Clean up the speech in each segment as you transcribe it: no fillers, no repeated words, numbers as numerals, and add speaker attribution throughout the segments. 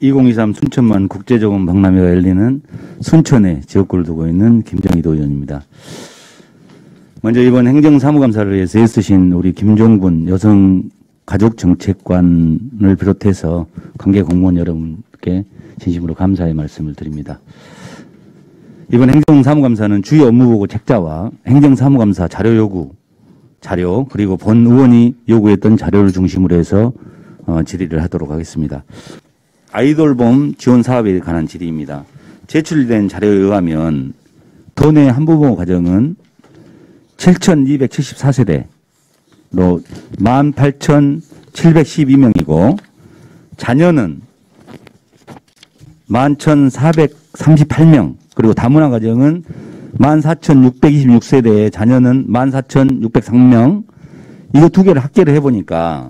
Speaker 1: 2023 순천만 국제조금 박람회가 열리는 순천에 지역구를 두고 있는 김정희도 의원입니다. 먼저 이번 행정사무감사를 위해서 애쓰신 우리 김종분 여성가족정책관을 비롯해서 관계 공무원 여러분께 진심으로 감사의 말씀을 드립니다. 이번 행정사무감사는 주요 업무보고 책자와 행정사무감사 자료 요구, 그리고 본 의원이 요구했던 자료를 중심으로 해서 질의를 하도록 하겠습니다. 아이돌봄 지원 사업에 관한 질의입니다. 제출된 자료에 의하면 도내 한부모 가정은 7,274세대로 18,712명이고 자녀는 11,438명, 그리고 다문화 가정은 14,626세대에 자녀는 14,603명. 이거 두 개를 합계를 해보니까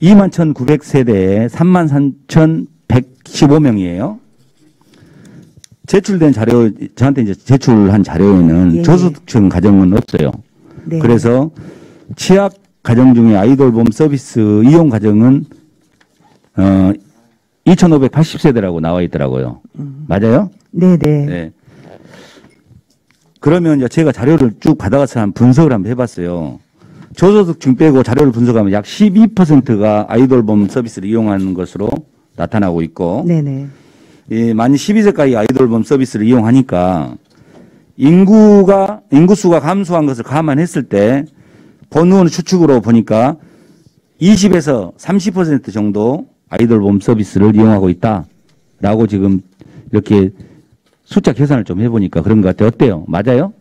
Speaker 1: 21,900세대에 33,115명이에요. 제출된 자료, 저한테 이제 제출한 자료에는 저소득층 가정은 없어요. 네. 그래서 취약 가정 중에 아이돌봄 서비스 이용 가정은 2,580세대라고 나와 있더라고요. 맞아요? 네네. 네. 그러면 이제 제가 자료를 쭉 받아가서 한 분석을 한번 해봤어요. 저소득층 빼고 자료를 분석하면 약 12%가 아이돌봄 서비스를 이용하는 것으로 나타나고 있고, 네네. 예, 만 12세까지 아이돌봄 서비스를 이용하니까 인구수가 감소한 것을 감안했을 때 본 의원의 추측으로 보니까 20에서 30% 정도 아이돌봄 서비스를 이용하고 있다라고 지금 이렇게 숫자 계산을 좀 해보니까 그런 것 같아요. 어때요? 맞아요?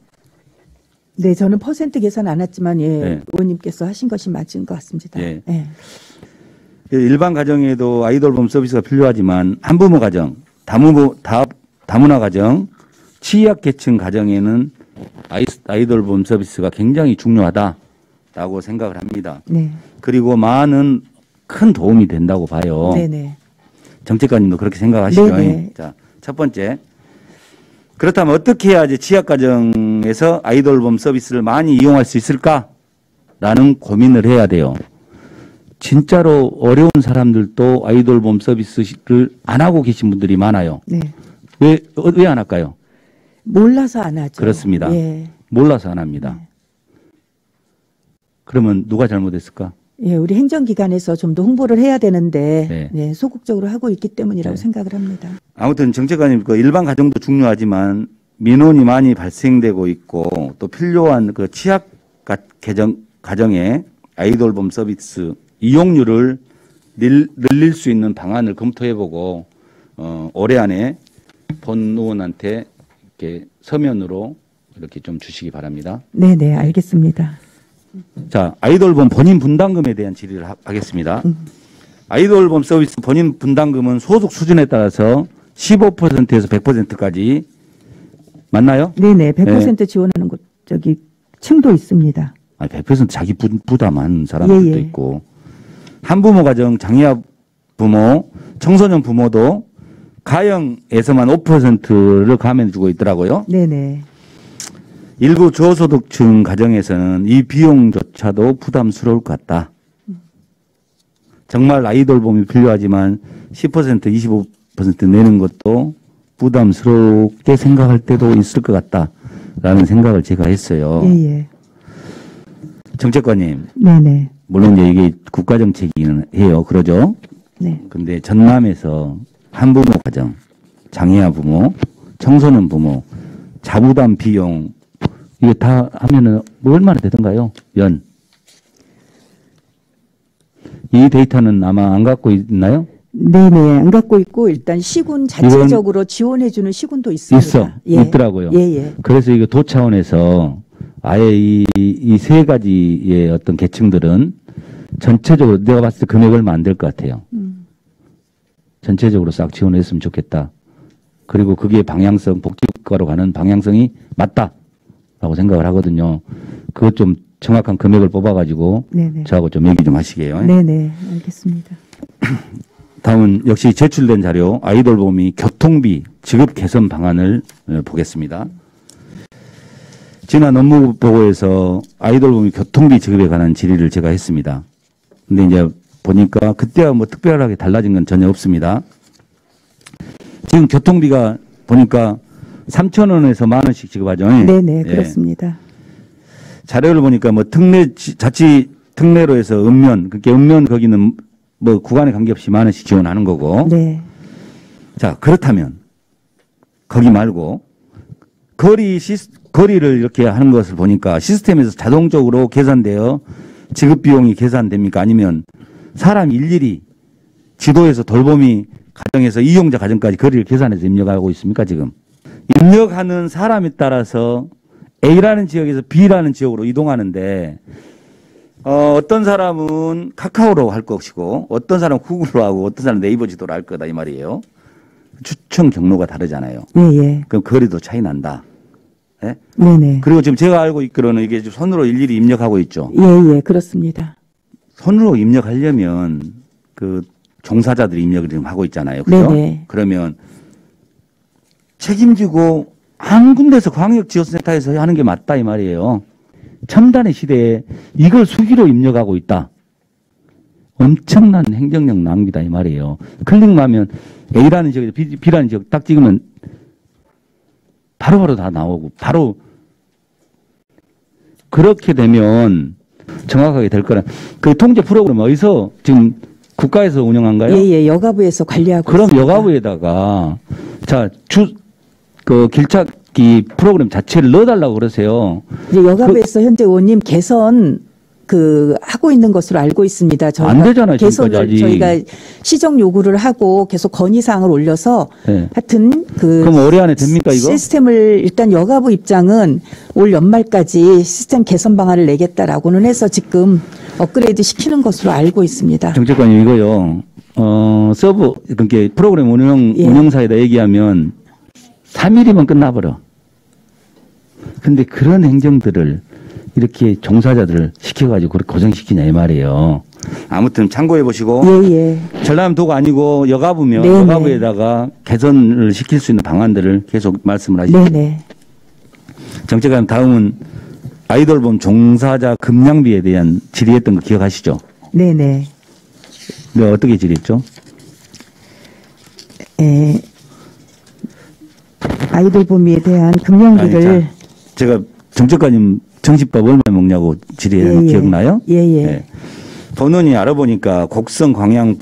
Speaker 2: 네, 저는 퍼센트 계산 안 했지만, 예, 네. 의원님께서 하신 것이 맞은 것 같습니다.
Speaker 1: 예. 네. 일반 가정에도 아이돌봄 서비스가 필요하지만 한부모 가정, 다문화 가정, 취약계층 가정에는 아이돌봄 서비스가 굉장히 중요하다라고 생각을 합니다. 네. 그리고 많은 큰 도움이 된다고 봐요. 네네. 정책관님도 그렇게 생각하시죠? 네네. 자, 첫 번째. 그렇다면 어떻게 해야지 취약가정에서 아이돌봄 서비스를 많이 이용할 수 있을까라는 고민을 해야 돼요. 진짜로 어려운 사람들도 아이돌봄 서비스를 안 하고 계신 분들이 많아요. 네. 왜 안 할까요?
Speaker 2: 몰라서 안 하죠.
Speaker 1: 그렇습니다. 예. 몰라서 안 합니다. 네. 그러면 누가 잘못했을까?
Speaker 2: 예, 우리 행정기관에서 좀 더 홍보를 해야 되는데, 네. 네, 소극적으로 하고 있기 때문이라고 네. 생각을 합니다.
Speaker 1: 아무튼 정책관님, 그 일반 가정도 중요하지만 민원이 많이 발생되고 있고 또 필요한 그 취약 가정의 아이돌봄 서비스 이용률을 늘릴 수 있는 방안을 검토해보고 올해 안에 본 의원한테 이렇게 서면으로 이렇게 좀 주시기 바랍니다.
Speaker 2: 네네, 알겠습니다.
Speaker 1: 자, 아이돌봄 본인 분담금에 대한 질의를 하겠습니다. 아이돌봄 서비스 본인 분담금은 소득 수준에 따라서 15%에서 100%까지 맞나요?
Speaker 2: 네네, 100% 네. 지원하는 곳 저기 층도 있습니다.
Speaker 1: 아니, 100% 자기 부담한 사람들도 예. 있고 한부모 가정, 장애아 부모, 청소년 부모도 가형에서만 5%를 감해주고 있더라고요. 네네. 일부 저소득층 가정에서는 이 비용조차도 부담스러울 것 같다. 정말 아이돌봄이 필요하지만 10%, 25% 내는 것도 부담스럽게 생각할 때도 있을 것 같다라는 생각을 제가 했어요. 예. 정책관님. 네네. 물론 이제 이게 국가정책이긴 해요. 그러죠? 네. 근데 전남에서 한부모 가정, 장애아 부모, 청소년 부모, 자부담 비용 이게 다 하면은 얼마나 되던가요? 연. 이 데이터는 아마 안 갖고 있나요?
Speaker 2: 네네, 안 갖고 있고 일단 시군 자체적으로 지원해주는 시군도 있습니다.
Speaker 1: 예. 있더라고요. 예. 그래서 이거 도 차원에서 아예 이 세 가지의 어떤 계층들은 전체적으로 내가 봤을 때 금액을 만들 것 같아요. 전체적으로 싹 지원했으면 좋겠다. 그리고 그게 방향성, 복지국가로 가는 방향성이 맞다라고 생각을 하거든요. 그것 좀 정확한 금액을 뽑아가지고 네네. 저하고 좀 얘기 좀 하시게요.
Speaker 2: 네네, 알겠습니다.
Speaker 1: 다음은 역시 제출된 자료 아이돌봄이 교통비 지급 개선 방안을 보겠습니다. 지난 업무보고에서 아이돌봄이 교통비 지급에 관한 질의를 제가 했습니다. 근데 이제 보니까 그때와 뭐 특별하게 달라진 건 전혀 없습니다. 지금 교통비가 보니까 3,000원에서 10,000원씩 지급하죠.
Speaker 2: 네네,
Speaker 1: 예.
Speaker 2: 그렇습니다.
Speaker 1: 자료를 보니까 뭐 자치 특례로 해서 읍면, 그게 읍면 거기는 뭐 구간에 관계없이 10,000원씩 지원하는 거고.
Speaker 2: 네.
Speaker 1: 자, 그렇다면 거기 말고 거리를 이렇게 하는 것을 보니까 시스템에서 자동적으로 계산되어 지급 비용이 계산됩니까? 아니면 사람이 일일이 지도에서 돌보미 가정에서 이용자 가정까지 거리를 계산해서 입력하고 있습니까? 지금 입력하는 사람에 따라서 A라는 지역에서 B라는 지역으로 이동하는데 어떤 사람은 카카오로 할 것이고 어떤 사람은 구글로 하고 어떤 사람은 네이버 지도로 할 거다 이 말이에요. 추천 경로가 다르잖아요.
Speaker 2: 예.
Speaker 1: 그럼 거리도 차이 난다. 예?
Speaker 2: 네네.
Speaker 1: 그리고 지금 제가 알고 있기로는 이게 손으로 일일이 입력하고 있죠.
Speaker 2: 예, 그렇습니다.
Speaker 1: 손으로 입력하려면 그 종사자들이 입력을 지금 하고 있잖아요. 그죠?
Speaker 2: 네네.
Speaker 1: 그러면 책임지고 한 군데서 광역지원센터에서 하는 게 맞다 이 말이에요. 첨단의 시대에 이걸 수기로 입력하고 있다. 엄청난 행정력 낭비다 이 말이에요. 클릭만 하면 A라는 지역에서 B라는 지역 딱 찍으면 바로바로 다 나오고 바로 그렇게 되면 정확하게 될 거라. 그 통제 프로그램 어디서 지금 국가에서 운영한가요?
Speaker 2: 예, 여가부에서 관리하고
Speaker 1: 그럼
Speaker 2: 있습니다.
Speaker 1: 여가부에다가 그 길찾기 프로그램 자체를 넣어달라고 그러세요.
Speaker 2: 이제 여가부에서 현재 의원님 개선 하고 있는 것으로 알고 있습니다. 저희가
Speaker 1: 안 되잖아요,
Speaker 2: 개선을
Speaker 1: 지금까지.
Speaker 2: 저희가 시정 요구를 하고 계속 건의사항을 올려서
Speaker 1: 네.
Speaker 2: 하여튼
Speaker 1: 그럼 올해 안에 됩니까 이거?
Speaker 2: 시스템을 일단 여가부 입장은 올 연말까지 시스템 개선 방안을 내겠다라고는 해서 지금 업그레이드 시키는 것으로 알고 있습니다.
Speaker 1: 정책관님 이거요. 서버 그러니까 프로그램 운영사에다 얘기하면 3일이면 끝나버려. 근데 그런 행정들을 이렇게 종사자들을 시켜가지고 그렇게 고생시키냐 이 말이에요. 아무튼 참고해 보시고 전남도가 아니고 여가부면
Speaker 2: 네네.
Speaker 1: 여가부에다가 개선을 시킬 수 있는 방안들을 계속 말씀을 하시죠.
Speaker 2: 네네.
Speaker 1: 정책관님 다음은 아이돌봄 종사자 급량비에 대한 질의했던 거 기억하시죠?
Speaker 2: 네네.
Speaker 1: 네, 어떻게 질의했죠?
Speaker 2: 아이돌 봄에 대한 금융비를
Speaker 1: 제가 정책관님 정식밥 얼마 먹냐고 질의한 거 기억나요? 네. 본원이 알아보니까 곡성, 광양,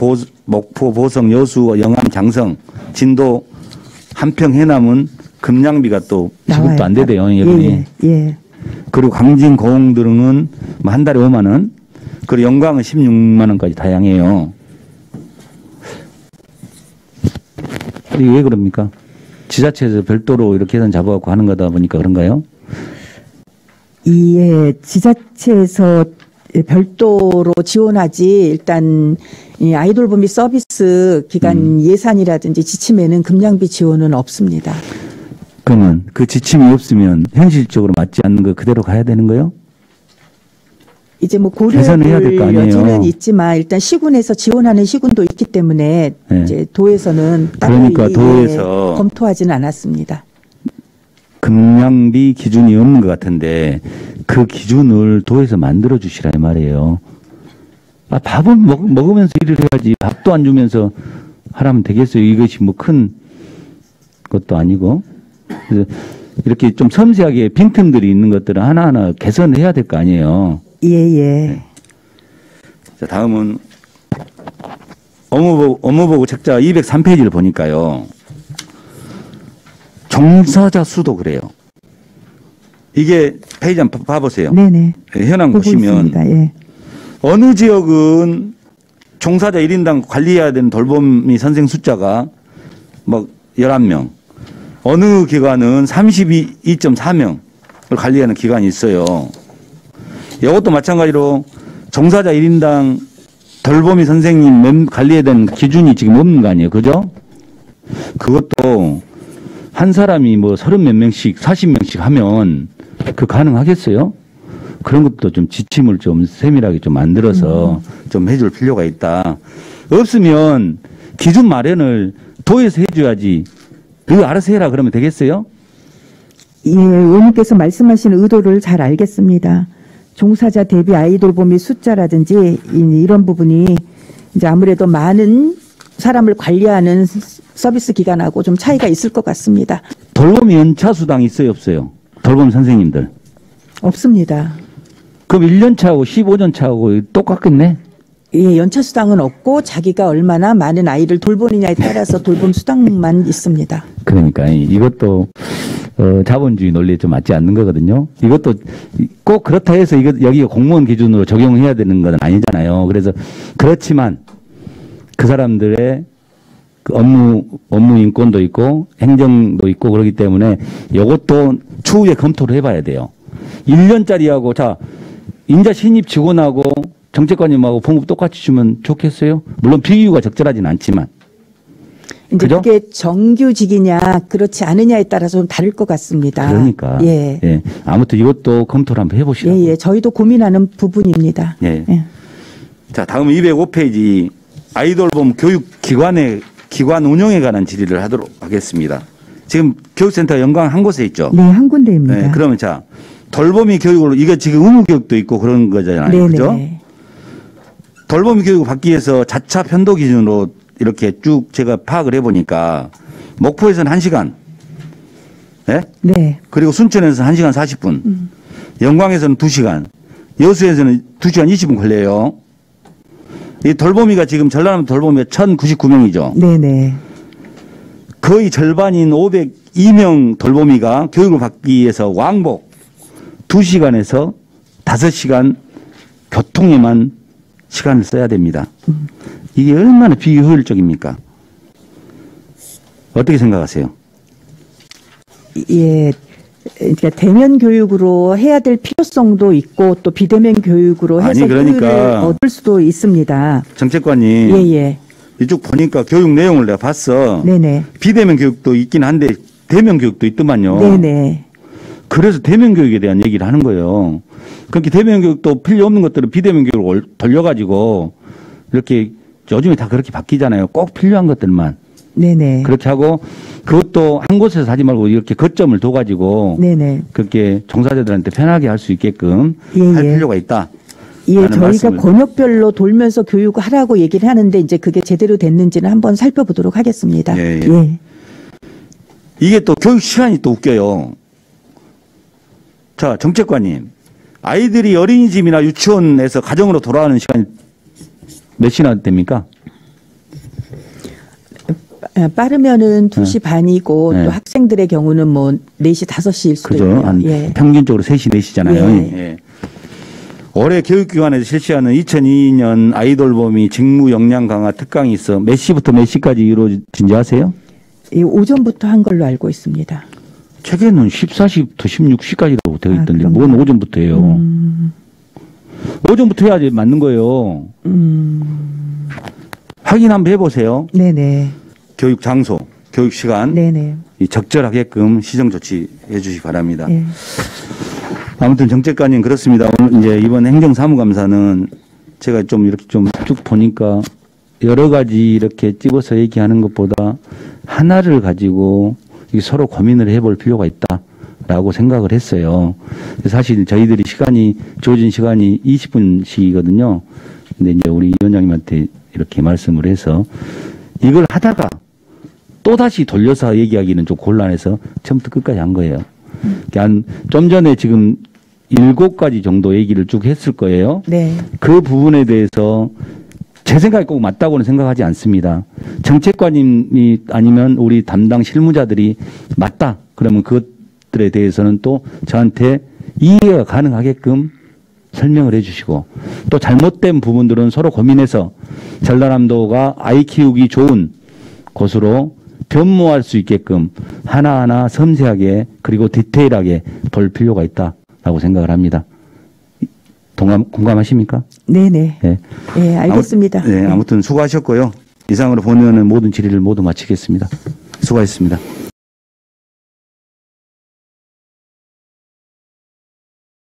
Speaker 1: 목포, 보성, 여수, 영암, 장성, 진도, 한평, 해남은 금량비가 또 지급도 안 되대요. 그리고 광진, 고흥 등은 뭐 한 달에 5만 원, 그리고 영광은 16만 원까지 다양해요. 이게 왜 그럽니까? 지자체에서 별도로 이렇게 해서 잡아갖고 하는 거다 보니까 그런가요?
Speaker 2: 지자체에서 별도로 지원하지 일단 이 아이돌봄이 서비스 기간 예산이라든지 지침에는 금량비 지원은 없습니다.
Speaker 1: 그러면 그 지침이 없으면 현실적으로 맞지 않는 거 그대로 가야 되는 거예요?
Speaker 2: 이제 뭐
Speaker 1: 개선해야 될 거
Speaker 2: 고려할
Speaker 1: 아니에요.
Speaker 2: 여지는 있지만 일단 시군에서 지원하는 시군도 있기 때문에 이제 도에서는
Speaker 1: 그러니까 도에서
Speaker 2: 검토하지는 않았습니다.
Speaker 1: 금량비 기준이 없는 것 같은데 그 기준을 도에서 만들어 주시라 이 말이에요. 밥은 먹으면서 일을 해야지 밥도 안 주면서 하라면 되겠어요. 이것이 뭐 큰 것도 아니고. 그래서 이렇게 좀 섬세하게 빈틈들이 있는 것들은 하나하나 개선해야 될 거 아니에요. 네. 자, 다음은 업무보고 책자 203페이지를 보니까요. 종사자 수도 그래요. 이게 페이지 한번 봐보세요.
Speaker 2: 네네.
Speaker 1: 현황 보시면 어느 지역은 종사자 1인당 관리해야 되는 돌보미 선생 숫자가 뭐 11명, 어느 기관은 32.4명을 관리하는 기관이 있어요. 이것도 마찬가지로 종사자 1인당 돌보미 선생님 관리해야 되는 기준이 지금 없는 거 아니에요. 그죠? 그것도 한 사람이 뭐 30몇 명씩 40명씩 하면 그 가능하겠어요? 그런 것도 좀 지침을 좀 세밀하게 좀 만들어서 좀 해줄 필요가 있다. 없으면 기준 마련을 도에서 해줘야지. 이거 알아서 해라 그러면 되겠어요?
Speaker 2: 의원님께서 말씀하시는 의도를 잘 알겠습니다. 종사자 대비 아이돌봄이 숫자라든지 이런 부분이 이제 아무래도 많은 사람을 관리하는 서비스 기관하고 좀 차이가 있을 것 같습니다.
Speaker 1: 돌봄 연차 수당 있어요, 없어요? 돌봄 선생님들.
Speaker 2: 없습니다.
Speaker 1: 그럼 1년 차하고 15년 차하고 똑같겠네?
Speaker 2: 예, 연차 수당은 없고 자기가 얼마나 많은 아이를 돌보느냐에 따라서 돌봄 수당만 있습니다.
Speaker 1: 그러니까 이것도 자본주의 논리에 좀 맞지 않는 거거든요. 이것도 꼭 그렇다 해서 이거 여기가 공무원 기준으로 적용해야 되는 건 아니잖아요. 그래서 그렇지만 그 사람들의 그 업무 인권도 있고 행정도 있고 그렇기 때문에 이것도 추후에 검토를 해봐야 돼요. 1년짜리하고 자 인자 신입 직원하고 정책관님하고 봉급 똑같이 주면 좋겠어요? 물론 비교가 적절하진 않지만.
Speaker 2: 이제
Speaker 1: 그죠?
Speaker 2: 그게 정규직이냐 그렇지 않느냐에 따라서 좀 다를 것 같습니다.
Speaker 1: 그러니까.
Speaker 2: 예.
Speaker 1: 예. 아무튼 이것도 검토를 한번 해보시라고.
Speaker 2: 예, 예. 저희도 고민하는 부분입니다.
Speaker 1: 예.
Speaker 2: 예.
Speaker 1: 자, 다음 205페이지 아이돌봄 기관 운영에 관한 질의를 하도록 하겠습니다. 지금 교육센터 연강 한 곳에 있죠?
Speaker 2: 네, 한 군데입니다.
Speaker 1: 네, 그러면 자, 돌봄이 교육으로 이게 지금 의무교육도 있고 그런 거잖아요.
Speaker 2: 네네.
Speaker 1: 그죠? 돌봄이 교육을 받기 위해서 자차 편도 기준으로 이렇게 쭉 제가 파악을 해보니까 목포에서는 1시간, 예?
Speaker 2: 네.
Speaker 1: 그리고 순천에서는 1시간 40분, 영광에서는 2시간, 여수에서는 2시간 20분 걸려요. 이 돌봄이가 지금 전라남 돌봄이가 1,099명이죠.
Speaker 2: 네네.
Speaker 1: 거의 절반인 502명 돌봄이가 교육을 받기 위해서 왕복 2시간에서 5시간 교통에만 시간을 써야 됩니다. 이게 얼마나 비효율적입니까? 어떻게 생각하세요?
Speaker 2: 예. 그러니까 대면 교육으로 해야 될 필요성도 있고 또 비대면 교육으로 해서
Speaker 1: 아니, 그러니까
Speaker 2: 효율을 얻을 수도 있습니다.
Speaker 1: 정책관님
Speaker 2: 예예.
Speaker 1: 이쪽 보니까 교육 내용을 내가 봤어.
Speaker 2: 네네.
Speaker 1: 비대면 교육도 있긴 한데 대면 교육도 있더만요.
Speaker 2: 네네.
Speaker 1: 그래서 대면 교육에 대한 얘기를 하는 거예요. 그렇게 대면 교육도 필요 없는 것들을 비대면 교육으로 돌려가지고 이렇게 요즘에 다 그렇게 바뀌잖아요. 꼭 필요한 것들만
Speaker 2: 네네.
Speaker 1: 그렇게 하고 그것도 한 곳에서 하지 말고 이렇게 거점을 둬가지고
Speaker 2: 네네.
Speaker 1: 그렇게 종사자들한테 편하게 할 수 있게끔
Speaker 2: 예,
Speaker 1: 할
Speaker 2: 예.
Speaker 1: 필요가 있다.
Speaker 2: 예,
Speaker 1: 라는
Speaker 2: 저희가
Speaker 1: 말씀을-
Speaker 2: 권역별로 돌면서 교육을 하라고 얘기를 하는데 이제 그게 제대로 됐는지는 한번 살펴보도록 하겠습니다.
Speaker 1: 예, 예.
Speaker 2: 예.
Speaker 1: 이게 또 교육 시간이 또 웃겨요. 자, 정책관님. 아이들이 어린이집이나 유치원에서 가정으로 돌아가는 시간이 몇 시나 됩니까?
Speaker 2: 빠르면은 2시 반이고
Speaker 1: 네.
Speaker 2: 또 학생들의 경우는 뭐 4시, 5시일 수도
Speaker 1: 그죠?
Speaker 2: 있고요.
Speaker 1: 한
Speaker 2: 예.
Speaker 1: 평균적으로 3시, 4시잖아요.
Speaker 2: 예.
Speaker 1: 예. 올해 교육기관에서 실시하는 2022년 아이돌봄이 직무 역량 강화 특강이 있어 몇 시부터 몇 시까지 이루어진지 아세요?
Speaker 2: 예, 오전부터 한 걸로 알고 있습니다.
Speaker 1: 책에는 14시부터 16시까지라고 되어
Speaker 2: 아,
Speaker 1: 있던데
Speaker 2: 그런가요?
Speaker 1: 뭔 오전부터 해요. 오전부터 해야지 맞는 거예요. 확인 한번 해보세요.
Speaker 2: 네네.
Speaker 1: 교육 장소, 교육 시간
Speaker 2: 네네.
Speaker 1: 이 적절하게끔 시정 조치해 주시기 바랍니다.
Speaker 2: 예.
Speaker 1: 아무튼 정책관님 그렇습니다. 오늘 이제 이번 행정사무감사는 제가 좀 이렇게 좀 쭉 보니까 여러 가지 이렇게 집어서 얘기하는 것보다 하나를 가지고 이게 서로 고민을 해볼 필요가 있다라고 생각을 했어요. 사실 저희들이 주어진 시간이 20분씩이거든요. 근데 이제 우리 위원장님한테 이렇게 말씀을 해서 이걸 하다가 또 다시 돌려서 얘기하기는 좀 곤란해서 처음부터 끝까지 한 거예요. 좀 전에 지금 7가지 정도 얘기를 쭉 했을 거예요.
Speaker 2: 네.
Speaker 1: 그 부분에 대해서 제 생각이 꼭 맞다고는 생각하지 않습니다. 정책관님이 아니면 우리 담당 실무자들이 맞다. 그러면 그것들에 대해서는 또 저한테 이해가 가능하게끔 설명을 해 주시고 또 잘못된 부분들은 서로 고민해서 전라남도가 아이 키우기 좋은 곳으로 변모할 수 있게끔 하나하나 섬세하게 그리고 디테일하게 볼 필요가 있다라고 생각을 합니다. 공감하십니까?
Speaker 2: 네네.
Speaker 1: 네.
Speaker 2: 예, 알겠습니다.
Speaker 1: 아무튼 수고하셨고요. 이상으로 본의원은 모든 질의를 모두 마치겠습니다. 수고하셨습니다.